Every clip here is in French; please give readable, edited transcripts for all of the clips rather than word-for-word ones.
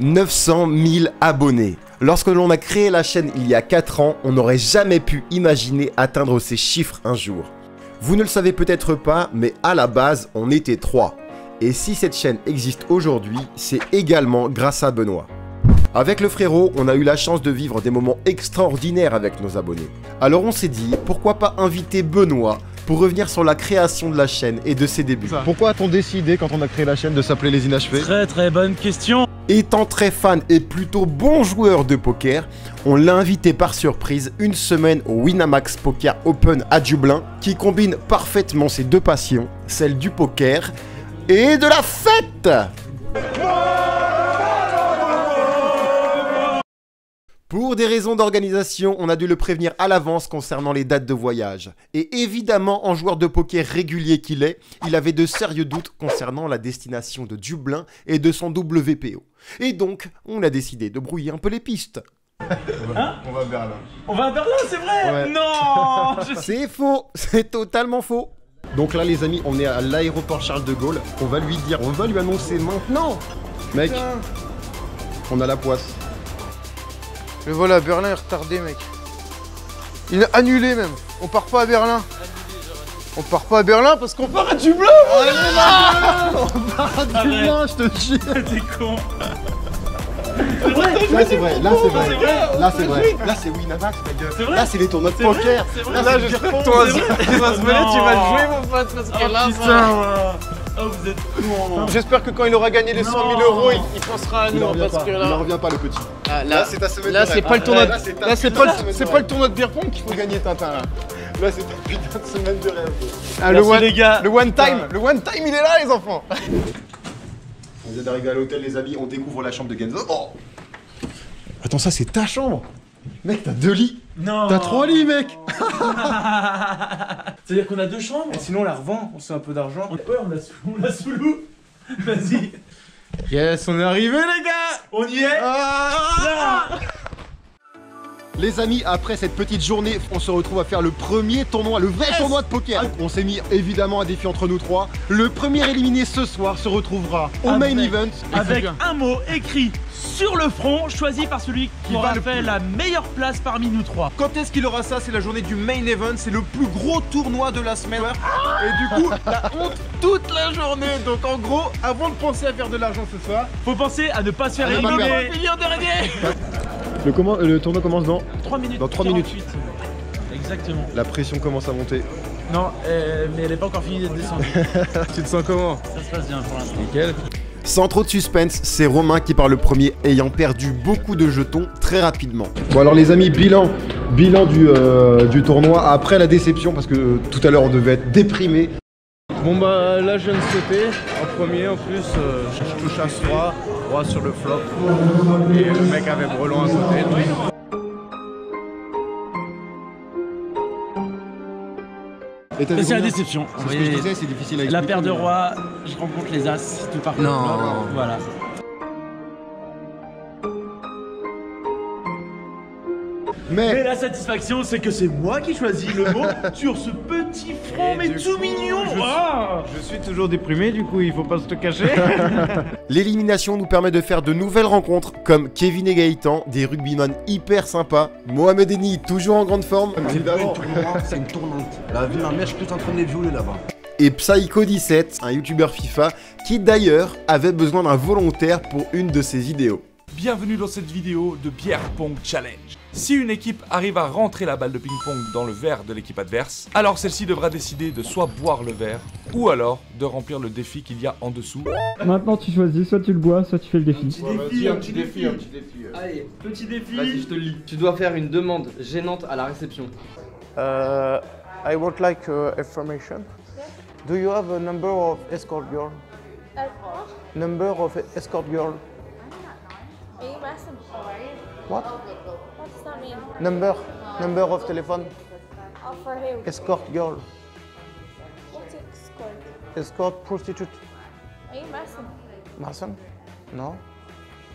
900 000 abonnés. Lorsque l'on a créé la chaîne il y a 4 ans, on n'aurait jamais pu imaginer atteindre ces chiffres un jour. Vous ne le savez peut-être pas, mais à la base, on était 3. Et si cette chaîne existe aujourd'hui, c'est également grâce à Benoît. Avec le frérot, on a eu la chance de vivre des moments extraordinaires avec nos abonnés. Alors on s'est dit, pourquoi pas inviter Benoît pour revenir sur la création de la chaîne et de ses débuts. Pourquoi a-t-on décidé, quand on a créé la chaîne, de s'appeler Les Inachevés? Très bonne question. Étant très fan et plutôt bon joueur de poker, on l'a invité par surprise une semaine au Winamax Poker Open à Dublin, qui combine parfaitement ses deux passions, celle du poker et de la fête. Pour des raisons d'organisation, on a dû le prévenir à l'avance concernant les dates de voyage. Et évidemment, en joueur de poker régulier qu'il est, il avait de sérieux doutes concernant la destination de Dublin et de son WPO. Et donc, on a décidé de brouiller un peu les pistes. Hein? On va à Berlin. On va à Berlin, c'est vrai? Ouais. Non. C'est faux, c'est totalement faux. Donc là les amis, on est à l'aéroport Charles de Gaulle. On va lui dire, on va lui annoncer maintenant. Mec, on a la poisse. Mais voilà, Berlin est retardé, mec. Il est annulé même. On part pas à Berlin. On part pas à Berlin parce qu'on part à Dublin. On part à Dublin, je te jure. T'es con. Là c'est vrai, là c'est vrai, là c'est vrai. Là c'est Winamax, ma gueule. C'est vrai. Là c'est les tournois de poker. Là, je serais que toi, tu vas se mêler, tu vas le jouer, mon pote, parce que là, Oh, vous êtes con. j'espère que quand il aura gagné les 100 000 euros, il pensera à Il nous, en revient parce pas, que il en là... revient pas le petit. Ah, Là c'est ta semaine Là, de c'est rêve. pas le tournoi de... Là, c'est ta Là, c'est putain pas, de semaine c'est de pas le rêve. tournoi de beer pong qu'il faut gagner, Tintin, là. Là c'est ta putain de semaine de rêve. Ah, Merci, les gars. le one time, il est là, les enfants. On vient d'arriver à l'hôtel, les amis, on découvre la chambre de Genzo. Oh, attends, ça c'est ta chambre. Mec, t'as 2 lits. Non. T'as 3 lits, mec. C'est-à-dire qu'on a 2 chambres. Et sinon, on la revend, on se fait un peu d'argent. Ouais, on l'a sous loup. Vas-y. Yes, on est arrivé, les gars. On y est. Les amis, après cette petite journée, on se retrouve à faire le premier tournoi, le vrai tournoi de poker. On s'est mis évidemment un défi entre nous 3. Le premier éliminé ce soir se retrouvera au main event. Avec un mot écrit sur le front, choisi par celui qui aura fait la meilleure place parmi nous 3. Quand est-ce qu'il aura ça? C'est la journée du main event, c'est le plus gros tournoi de la semaine. Et du coup, la honte toute la journée. Donc en gros, avant de penser à faire de l'argent ce soir, Faut penser à ne pas se faire ne pas éliminer. millions d'araignées. Le tournoi commence dans 3 minutes. Dans 3 minutes. 48. Exactement. La pression commence à monter. Non, mais elle n'est pas encore finie d'être descendue. Tu te sens comment? Ça se passe bien pour l'instant. Nickel. Sans trop de suspense, c'est Romain qui part le premier, ayant perdu beaucoup de jetons très rapidement. Bon alors les amis, bilan du tournoi après la déception parce que tout à l'heure on devait être déprimé. Bon bah là je viens de sauter en premier, en plus je touche à 3, roi sur le flop et le mec avait brelan à sauter. Et t'avais Mais c'est la combien? déception. C'est ce que je disais, c'est difficile à expliquer. La paire de rois, je rencontre les as, tout par contre. Non. Voilà. Mais Mais la satisfaction, c'est que c'est moi qui choisis le mot sur ce petit front, Et mais du tout coup, mignon. je- Ah. Je suis toujours déprimé, du coup il faut pas se le cacher. L'élimination nous permet de faire de nouvelles rencontres comme Kevin et Gaëtan, des rugbyman hyper sympas, Mohamed Eni toujours en grande forme, évidemment. C'est une tournante. La vie de ma mère, je suis tout en train de les violer là-bas. et Psycho17, un youtubeur FIFA qui d'ailleurs avait besoin d'un volontaire pour une de ses vidéos. Bienvenue dans cette vidéo de Beer Pong Challenge. Si une équipe arrive à rentrer la balle de ping-pong dans le verre de l'équipe adverse, alors celle-ci devra décider de soit boire le verre, ou alors de remplir le défi qu'il y a en dessous. Maintenant tu choisis, soit tu le bois, soit tu fais le défi. Un petit défi. Allez, Petit défi. vas-y, je te le lis. Tu dois faire une demande gênante à la réception. I would like information. Do you have a number of escort girl? Number of escort girl. Are you asking? What? What does that mean? Number of telephone. Oh, for who? Escort girl. What's escort? Escort prostitute. Are you messing? Mason? No?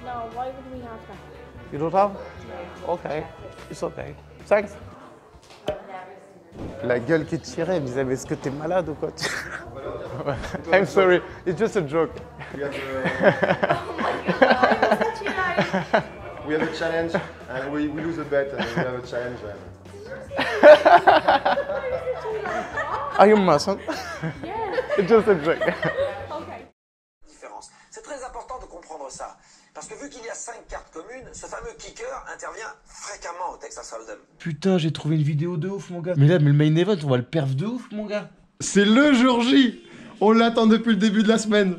No, why would we have that? You don't have? Okay. It's okay. Thanks. La gueule qui tirait, elle disait mais est-ce que t'es malade ou quoi? I'm sorry, it's just a joke. Oh my god, I was touching we have a challenge and we lose a bet and we have a challenge. Are you mustn't? Yeah. It's just a joke. Okay. C'est très important de comprendre ça. Parce que vu qu'il y a 5 cartes communes, ce fameux kicker intervient fréquemment au Texas Hold'em. Putain, j'ai trouvé une vidéo de ouf, mon gars. Mais là, le main event, on voit le perf de ouf, mon gars. C'est le jour J. On l'attend depuis le début de la semaine.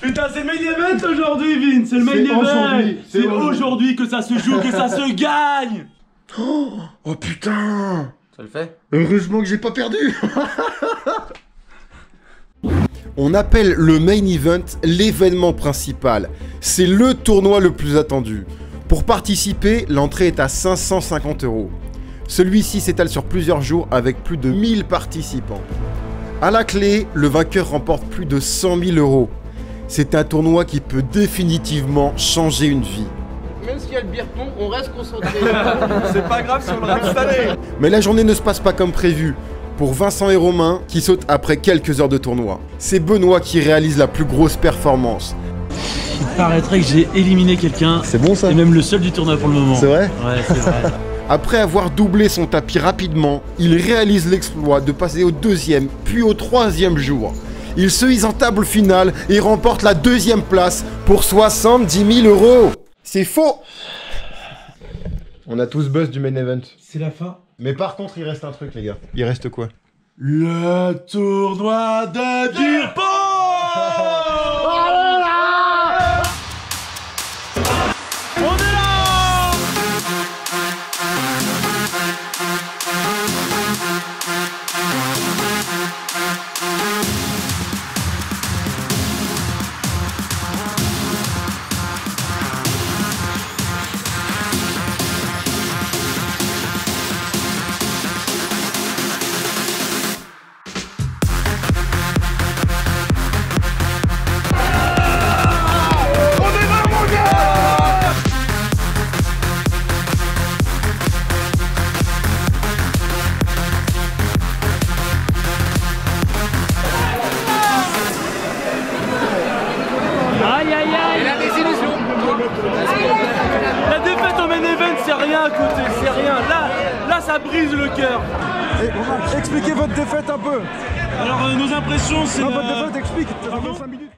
Putain, c'est le main event aujourd'hui, Vin. C'est le main event. C'est aujourd'hui que ça se joue, que ça se gagne. Oh putain. Ça le fait? Heureusement que j'ai pas perdu. On appelle le main event l'événement principal. C'est le tournoi le plus attendu. Pour participer, l'entrée est à 550 €. Celui-ci s'étale sur plusieurs jours avec plus de 1000 participants. À la clé, le vainqueur remporte plus de 100 000 €. C'est un tournoi qui peut définitivement changer une vie. Même s'il y a le beer pong, on reste concentré. C'est pas grave si on le rate cette année. Mais la journée ne se passe pas comme prévu. Pour Vincent et Romain, qui sautent après quelques heures de tournoi. C'est Benoît qui réalise la plus grosse performance. Il paraîtrait que j'ai éliminé quelqu'un. C'est bon ça. Et même le seul du tournoi pour le moment. C'est vrai? Ouais, c'est vrai. Après avoir doublé son tapis rapidement, il réalise l'exploit de passer au 2e, puis au 3e jour. Il se hisse en table finale et remporte la 2e place pour 70 000 €. C'est faux! On a tous buzz du main event. C'est la fin. Mais par contre, il reste un truc, les gars. Il reste quoi? Le tournoi de beer pong. On est là. Aïe aïe aïe. La désillusion. La défaite au main event, c'est rien à côté, c'est rien. Là ça brise le cœur. Expliquez votre défaite un peu. Alors nos impressions, c'est... Non, votre défaite, explique. Ça fait 5 minutes.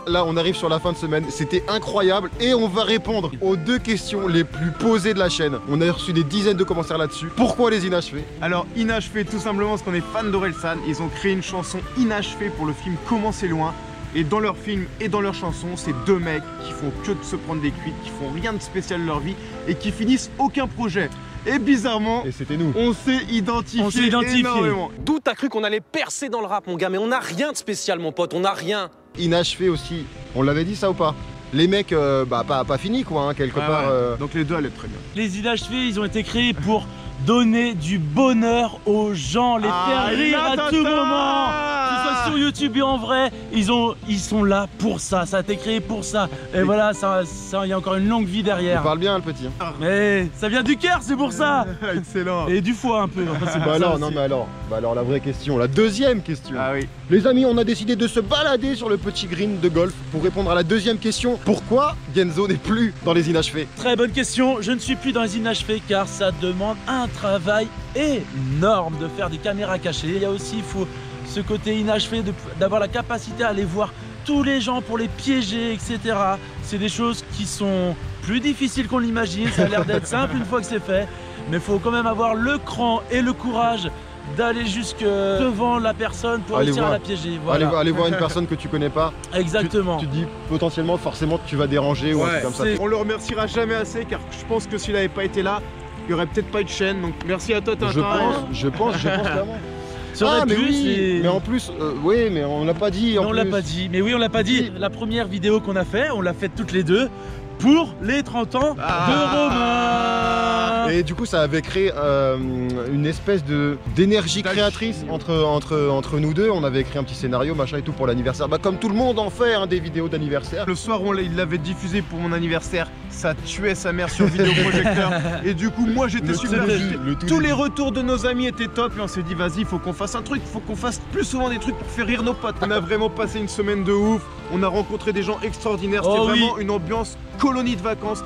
Là, on arrive sur la fin de semaine. C'était incroyable. Et on va répondre aux 2 questions les plus posées de la chaîne. On a reçu des dizaines de commentaires là-dessus. Pourquoi les inachevés? Alors, Inachevé, tout simplement parce qu'on est fan d'Orelsan. Ils ont créé une chanson inachevée pour le film Comment c'est loin. Et dans leur film et dans leur chanson, c'est 2 mecs qui font que de se prendre des cuites, qui font rien de spécial de leur vie et qui finissent aucun projet. Et bizarrement, Et c'était nous. on s'est identifié énormément. D'où t'as cru qu'on allait percer dans le rap, mon gars? Mais on n'a rien de spécial, mon pote, on n'a rien. Inachevé aussi. On l'avait dit ça ou pas? Les mecs, pas fini quoi, hein, quelque Ouais, part. ouais. Donc les 2 allaient très bien. Les inachevés, ils ont été créés pour donner du bonheur aux gens, les faire rire à tout moment. Que ce soit sur YouTube et en vrai, ils sont là pour ça. Ça a été créé pour ça. Et voilà, il y a encore une longue vie Il derrière. parle bien le petit. Mais ça vient du cœur, c'est pour ça. Excellent. Et du foie un peu. Enfin, c'est pour Bah ça alors, aussi. non mais alors. Bah alors la vraie question, la 2e question. Ah oui. Les amis, on a décidé de se balader sur le petit green de golf pour répondre à la 2e question. Pourquoi Genzo n'est plus dans les inachevés? Très bonne question. Je ne suis plus dans les inachevés car ça demande un travail énorme de faire des caméras cachées. Il y a aussi, il faut ce côté inachevé d'avoir la capacité à aller voir tous les gens pour les piéger, etc. C'est des choses qui sont plus difficiles qu'on l'imagine. Ça a l'air d'être simple une fois que c'est fait. Mais il faut quand même avoir le cran et le courage d'aller jusque devant la personne pour réussir à la piéger. Voilà. Allez voir une personne que tu connais pas. Exactement. Tu te dis potentiellement forcément que tu vas déranger ou un truc comme ça. On le remerciera jamais assez car je pense que s'il n'avait pas été là, il n'y aurait peut-être pas eu de chaîne. Donc merci à toi, Tintin. Je pense clairement. Ça aurait pu, oui, mais en plus, oui, mais on l'a pas dit. On l'a pas dit, mais oui, on l'a pas dit. La première vidéo qu'on a fait, on l'a faite toutes les deux pour les 30 ans de Romain. Hein. Et du coup, ça avait créé une espèce d'énergie créatrice entre nous deux. On avait écrit un petit scénario, machin et tout pour l'anniversaire. Bah, comme tout le monde en fait, hein, des vidéos d'anniversaire. Le soir où il l'avait diffusé pour mon anniversaire, ça tuait sa mère sur vidéoprojecteur. Et du coup, moi j'étais super. Tous les retours de nos amis étaient top. Et on s'est dit, vas-y, il faut qu'on fasse un truc. Il faut qu'on fasse plus souvent des trucs pour faire rire nos potes. On a vraiment passé une semaine de ouf. On a rencontré des gens extraordinaires. C'était vraiment une ambiance colonie de vacances.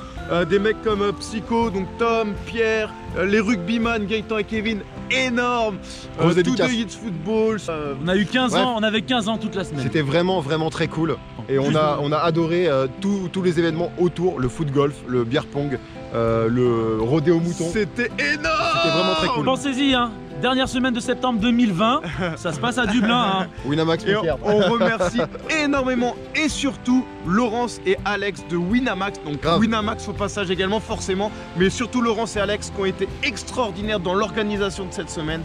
Des mecs comme Psycho, donc Tom, Pierre, les rugbyman, Gaëtan et Kevin, énorme. Tous de Hits Football. On a eu 15 ans, on avait 15 ans toute la semaine. C'était vraiment très cool. Et on a adoré tous les événements autour, le foot golf, le beer pong, le rodéo mouton. C'était énorme. C'était vraiment très cool. Pensez-y, hein. Dernière semaine de septembre 2020, ça se passe à Dublin. Hein. Winamax Poker. On remercie énormément et surtout Laurence et Alex de Winamax. Donc Winamax au passage également forcément, mais surtout Laurence et Alex qui ont été extraordinaires dans l'organisation de cette semaine.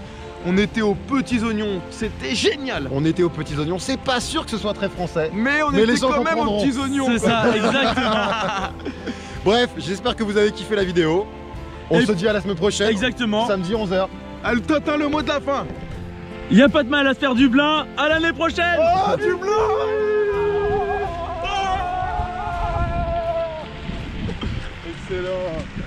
On était aux petits oignons, c'était génial. On était aux petits oignons, c'est pas sûr que ce soit très français. Mais on était quand même aux petits oignons. C'est ça, exactement. Bref, j'espère que vous avez kiffé la vidéo. On se dit à la semaine prochaine. Exactement. Samedi 11h. Elle t'atteint le mot de la fin. Il n'y a pas de mal à se faire Dublin. À l'année prochaine. Oh, Dublin. Excellent.